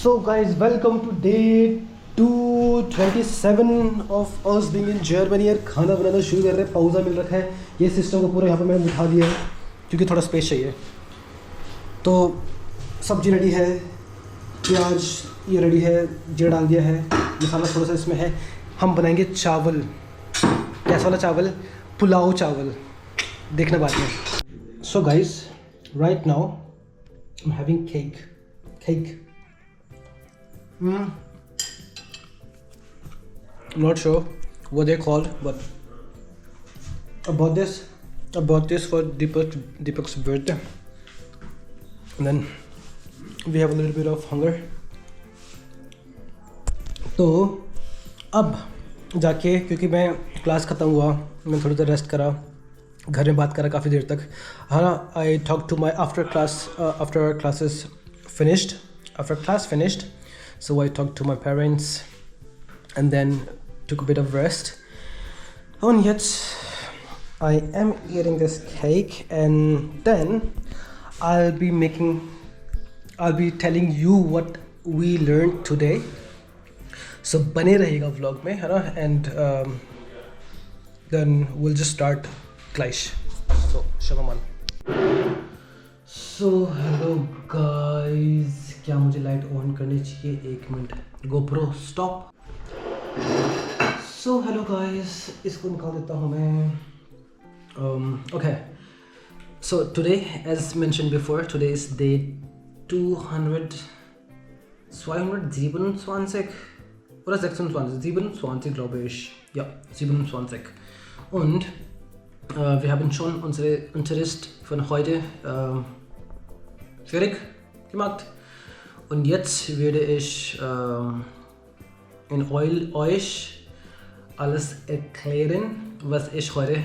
So guys, welcome to day 227 of us being in Germany। यार खाना बनाना शुरू कर रहे हैं, पाउज़ा मिल रखा है। ये सिस्टम को पूरा यहाँ पे मैंने बिठा दिया है क्योंकि थोड़ा स्पेस चाहिए। तो सब्जी रेडी है, प्याज ये रेडी है, जीरा डाल दिया है, मसाला थोड़ा सा इसमें है। हम बनाएंगे चावल। कैसा वाला चावल? पुलाव चावल, देखना बाद में। So guys, right now I am having cake. I'm not sure what they're called, but I bought this for Deepak's birthday, and then we have a little bit of hunger. तो अब जाके, क्योंकि मैं क्लास ख़त्म हुआ, मैं थोड़ी देर rest करा, घर में बात करा काफ़ी देर तक। हाँ, I talked to my after class finished, so I talked to my parents and then took a bit of rest. And yet I am eating this cake, and then I'll be telling you what we learned today. So बने रहेगा vlog में, है ना? And then we'll just start gleich. So Shavaman. So hello guys, क्या मुझे light on करनी चाहिए? 1 minute, GoPro stop. So hello guys, इसको निकाल देता हूँ मैं। Okay, so today, as mentioned before, today is day 227 oder 27, glaube ich. Ja, 27. Und wir haben schon unsere Unterricht von heute fertig gemacht. Und jetzt werde ich euch alles erklären, was ich heute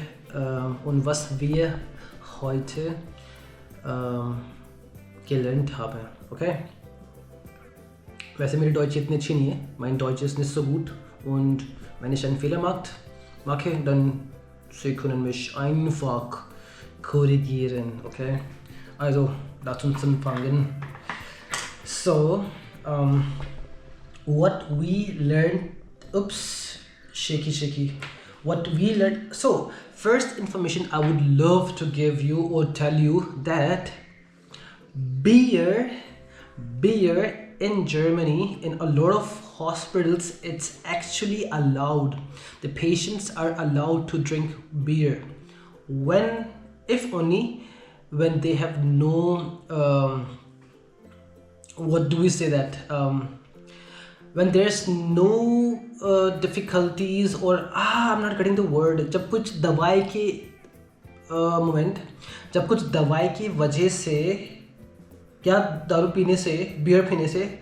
und was wir heute gelernt haben. Okay? वैसे मेरी Deutsch इतनी अच्छी नहीं है, mein Deutsch ist nicht so gut, und wenn ich einen Fehler mache, dann Sie können mich einfach korrigieren. Okay? Also, lasst uns anfangen. So, what we learned, what we learned. So, first information I would love to give you or tell you that beer in Germany, in a lot of hospitals, it's actually allowed. The patients are allowed to drink beer if only when they have no what do we say that when there's no difficulties, or I'm not getting the word, जब कुछ दवाई की वजह से, क्या दारू पीने से, बियर पीने से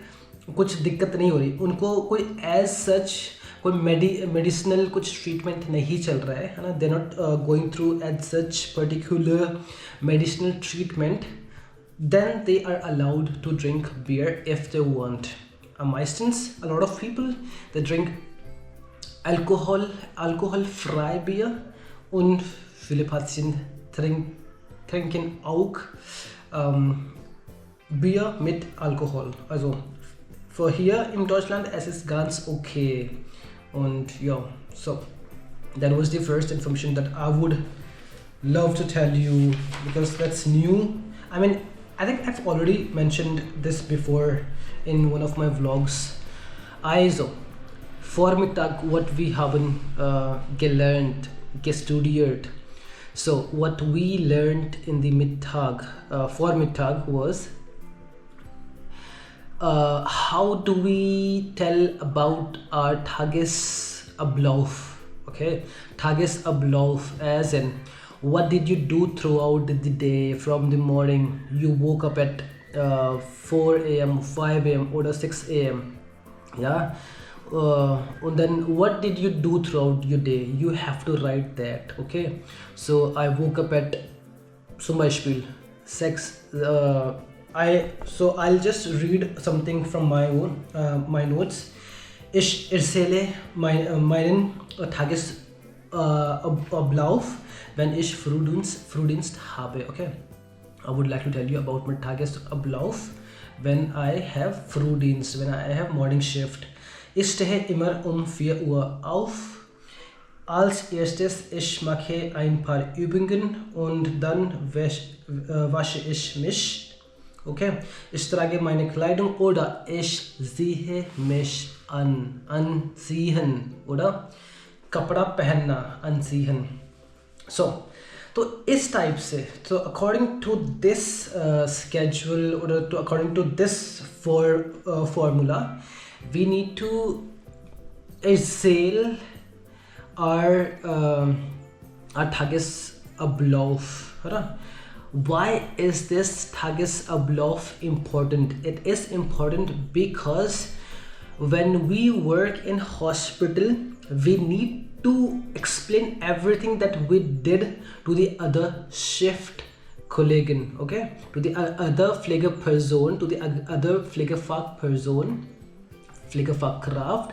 कुछ दिक्कत नहीं हो रही, उनको कोई एज सच कोई मेडिसिनल कुछ ट्रीटमेंट नहीं चल रहा है ना, they not going through as such particular medicinal treatment, then they are allowed to drink beer if they want. Meistens, a lot of people, they drink alkoholfrei Bier, und viele Patienten trinken auch Bier mit Alkohol. Also für hier in Deutschland, es ist ganz okay. Und ja, so that was the first information that I would love to tell you, because that's new. I mean, I think I've already mentioned this before in one of my vlogs. Also, Vormittag, what we haben gelernt, gestudiert. So, what we learned in the Vormittag was how do we tell about our Tagesablauf. Okay, Tagesablauf as in, what did you do throughout the day from the morning? You woke up at 4 a.m., 5 a.m. or 6 a.m. Yeah. And then what did you do throughout your day? You have to write that. Okay. So I woke up at zum Beispiel 6. I'll just read something from my notes. Ich erzähle meinen Tagesablauf, wenn ich Frühdienst habe. Okay, I would like to tell you about my Tagesablauf when I have Frühdienst, when I have morning shift. Ich stehe immer um 4 Uhr auf. Als erstes, ich mache ein paar Übungen und dann wasche ich mich. Okay, ich trage meine Kleidung oder ich ziehe mich an. Anziehen, oder? कपड़ा पहनना, anziehen. So, तो इस type से, so according to this schedule or according to this formula, we need to erzählen our Tagesablauf, oder? Why is this Tagesablauf important? It is important because when we work in hospital, we need to explain everything that we did to the other shift Kollegen, okay? To the other Pflegeperson, to the other Pflegefachperson, Pflegefachkraft,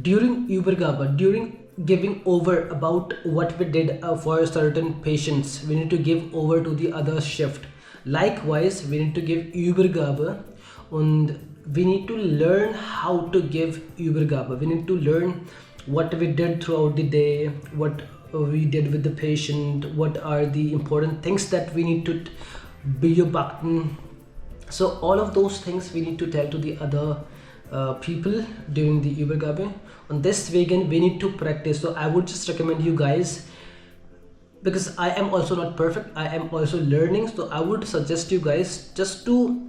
during Übergabe, during giving over about what we did for certain patients. We need to give over to the other shift. Likewise, we need to give Übergabe and we need to learn how to give Übergabe. We need to learn what we did throughout the day, what we did with the patient, what are the important things that we need to beobachten. So all of those things we need to tell to the other people during the Übergabe. On this vegan we need to practice. So I would just recommend you guys, because I am also not perfect, I am also learning, so I would suggest you guys just to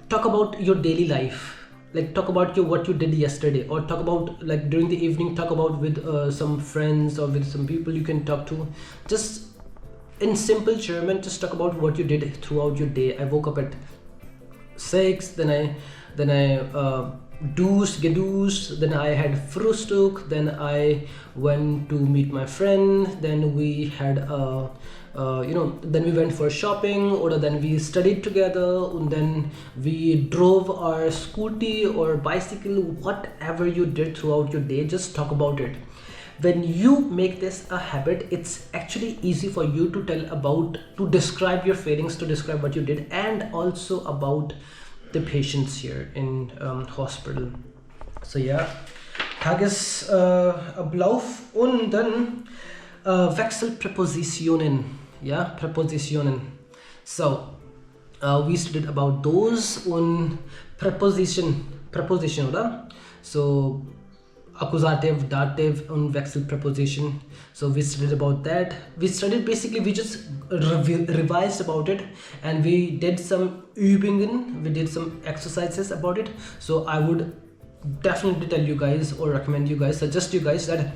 talk about your daily life, like talk about what you did yesterday, or talk about, like during the evening, talk about with some friends or with some people you can talk to, just in simple German, just talk about what you did throughout your day. I woke up at 6, then I geduscht, then I had Frühstück, then I went to meet my friend, then we had then we went for shopping, or then we studied together, and then we drove our scooty or bicycle. Whatever you did throughout your day, just talk about it. When you make this a habit, it's actually easy for you to describe your feelings, to describe what you did, and also about the patients here in hospital. So yeah, Tagesablauf und dann Wechselpräpositionen. Yeah, Präpositionen. So we studied about those und Präposition, oder? So accusative, dative und Wechselpräposition. So we studied about that. We just revised about it, and we did some Übungen, we did some exercises about it. So I would definitely tell you guys, or recommend you guys, suggest you guys that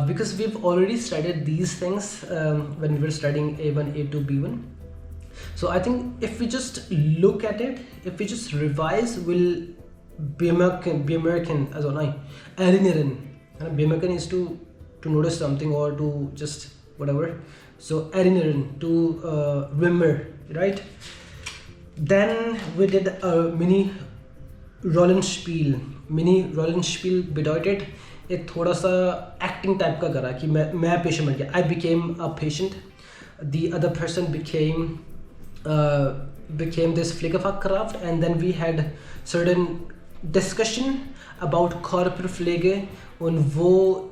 because we've already studied these things when we were studying A1, A2, B1. So I think if we just look at it, if we just revise, we'll bemerken, also nein, erinnern. Bemerken is to notice something or to just whatever. So erinnern, to remember, right? Then we did a mini Rollenspiel. Mini Rollenspiel bedeutet एक थोड़ा सा acting type का करा कि मैं patient बन गया. I became a patient, the other person became this Pflegefachkraft, and then we had certain discussion about Körperpflege und wo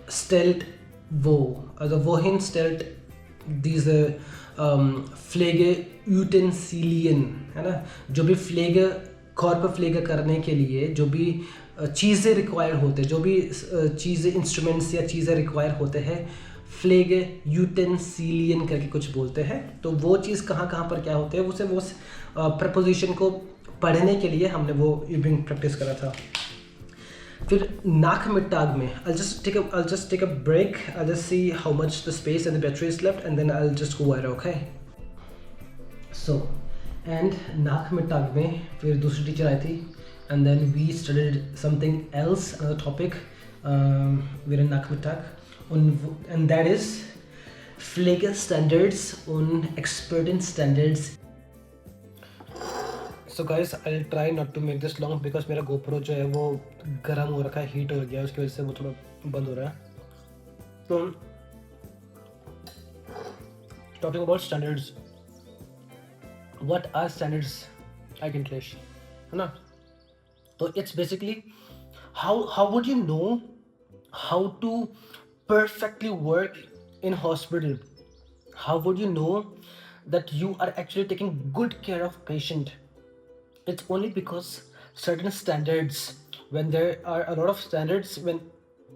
stellt wo, also wohin stellt diese Pflegeutensilien, है ना, जो भी Körperpflege करने के लिए जो भी चीज़ें रिक्वायर होते हैं, जो भी चीज़ें इंस्ट्रूमेंट्स या चीज़ें रिक्वायर होते हैं, Pflegeutensilien करके कुछ बोलते हैं. तो वो चीज़ कहाँ पर क्या होते हैं, उसे वो प्रपोजिशन को पढ़ने के लिए हमने वो यूबिंग प्रैक्टिस करा था. फिर Nachmittag में I'll just take a break. I'll just see how much the space and the battery is left, and then I'll just go ahead, okay? So and Nachmittag में फिर दूसरी टीचर आई थी, and then we studied something else, another topic within Nachmittag, and that is Pflegestandards and Expertenstandards. So guys, I'll try not to make this long because मेरा GoPro जो है वो गर्म हो रखा है, हीट हो गया है, उसकी वजह से वो थोड़ा बंद हो रहा है. तो talking about standards, what are standards? eigentlich, है ना? So it's basically how would you know how to perfectly work in hospital? How would you know that you are actually taking good care of patient? It's only because certain standards, when there are a lot of standards, when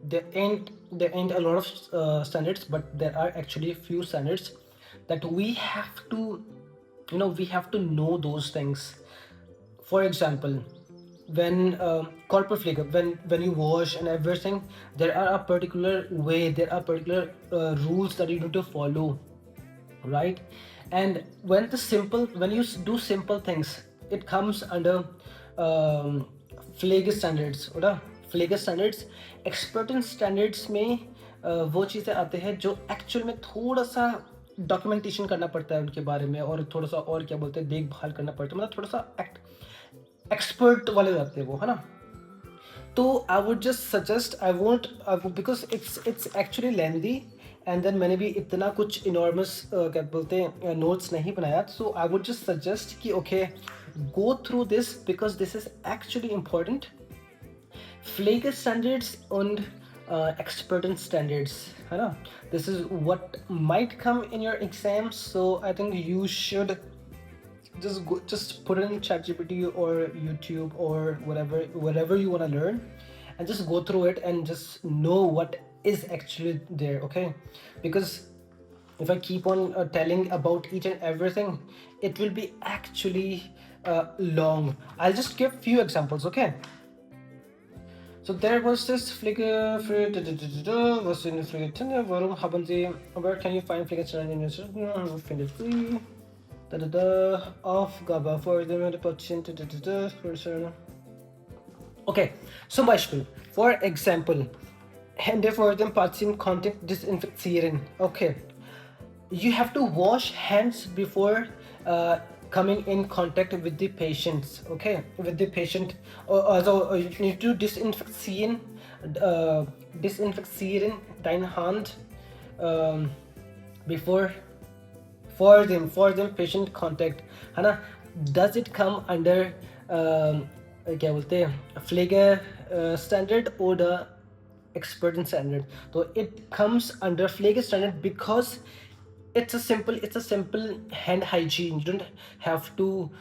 there ain't a lot of standards, but there are actually few standards that we have to, we have to know those things. For example, when corporate flicker, when you wash and everything, there are a particular way, there are particular rules that you need to follow, right? And when you do simple things, it comes under flag standards, और flag standards एक्सपर्टेंस standards में वो चीज़ें आते हैं जो actual में थोड़ा सा डॉक्यूमेंटेशन करना पड़ता है उनके बारे में, और थोड़ा सा और क्या बोलते हैं, देखभाल करना पड़ता है, मतलब थोड़ा सा एक्सपर्ट वाले जाते हैं वो, है ना? तो I would just suggest, I won't, because it's actually lengthy, and then मैंने भी इतना कुछ इनॉर्मस क्या बोलते हैं नोट्स नहीं बनाया, सो आई वुड जस्ट सजेस्ट कि okay, go through this because this is actually important. Pflegestandards und Expertenstandards, है ना? This is what might come in your exams, so I think you should just put it in ChatGPT or YouTube or whatever you want to learn, and just go through it and just know what is actually there, okay? Because if I keep on telling about each and everything, it will be actually long. I'll just give few examples, okay? So there was this flicker was in the flicker. Warum haben Sie? Where can you find flicker in your find it free? Aufgabe for the patient. Okay, zum Beispiel, for example, Hände vor dem Patient Kontakt desinfizieren. Okay, you have to wash hands before coming in contact with the patients, okay, with the patient. Also you need to desinfizieren deine Hand before for them patient contact, है ना? Does it come under क्या बोलते हैं फ्लेगे standard or the expert standard? So it comes under Pflege standard because it's a simple hand hygiene. You don't have to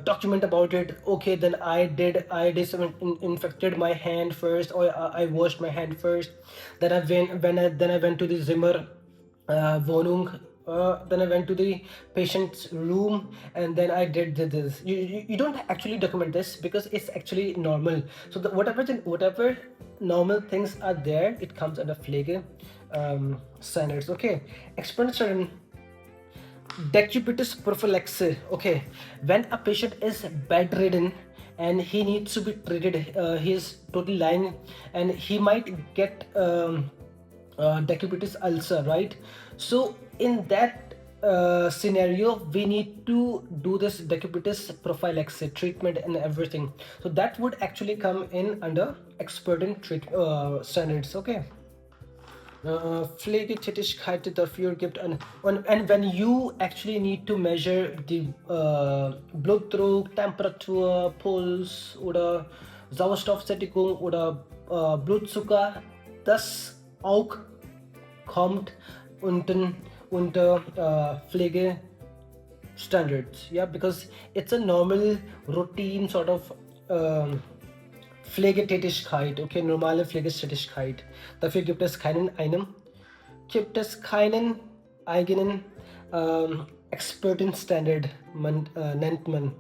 document about it. Okay, then I disinfected my hand first, or I washed my hand first, then I went to the Zimmer Wohnung, then I went to the patient's room, and then I did this. You don't actually document this because it's actually normal. So whatever normal things are there, it comes under Pflege standards, okay? Expenditure decubitus prophylaxis, okay, when a patient is bedridden and he needs to be treated, he's totally lying and he might get decubitus ulcer, right? So in that scenario, we need to do this decubitus prophylaxis treatment and everything. So that would actually come in under expert standards, okay? Pflegetätigkeit dafür gibt and when you actually need to measure the Blutdruck, Temperatur, Puls oder Sauerstoffsättigung oder Blutzucker, das auch kommt unter Pflege standards, yeah, because it's a normal routine sort of Pflegetätigkeit, okay, normale Pflegetätigkeit. Dafür gibt es keinen eigenen Expertenstandard, nennt man.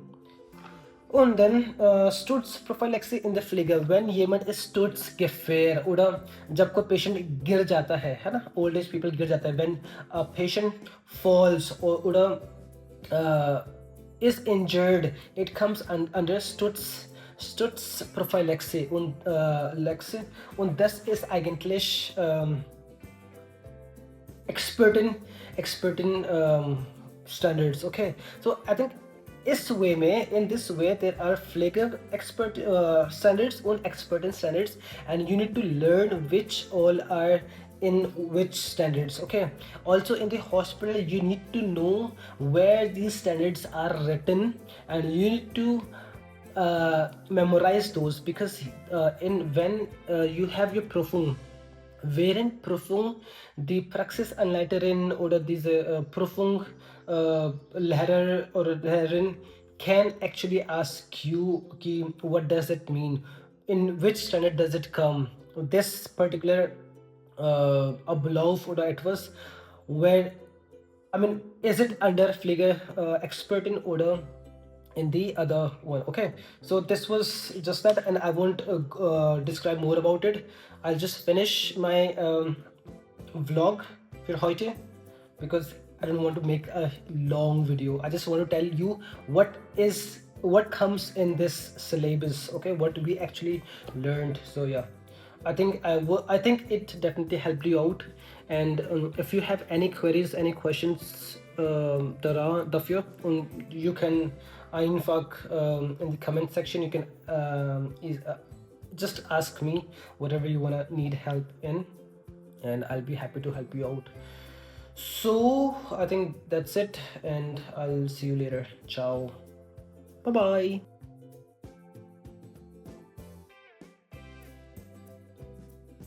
Und dann Sturzprophylaxis in der Pflege, wenn jemand ist Sturzgefahr oder जब कोई patient गिर जाता है ना, old age people गिर जाता है, when a patient falls oder is injured, it comes under Sturzprophylaxis und das ist eigentlich experten standards, okay? So I think in this way there are Pflege standards and expert standards, and you need to learn which all are in which standards. Okay, also in the hospital you need to know where these standards are written, and you need to memorize those, because in when you have your Prüfung, während Prüfung die Praxisanleiterin oder diese Prüfung Lehrer oder Lehrerin can actually ask you, okay, what does it mean, in which standard does it come, this particular Ablauf oder etwas, where, I mean, is it under Pflege Expertin oder in the other one. Okay, so this was just that, and I won't describe more about it. I'll just finish my vlog for heute, because I don't want to make a long video. I just want to tell you what comes in this syllabus, okay, what we actually learned. So yeah, I think it definitely helped you out. And if you have any queries, any questions dafür, und you can einfach in the comment section, you can just ask me whatever you wanna need help in, and I'll be happy to help you out. So I think that's it, and I'll see you later. Ciao. Bye bye.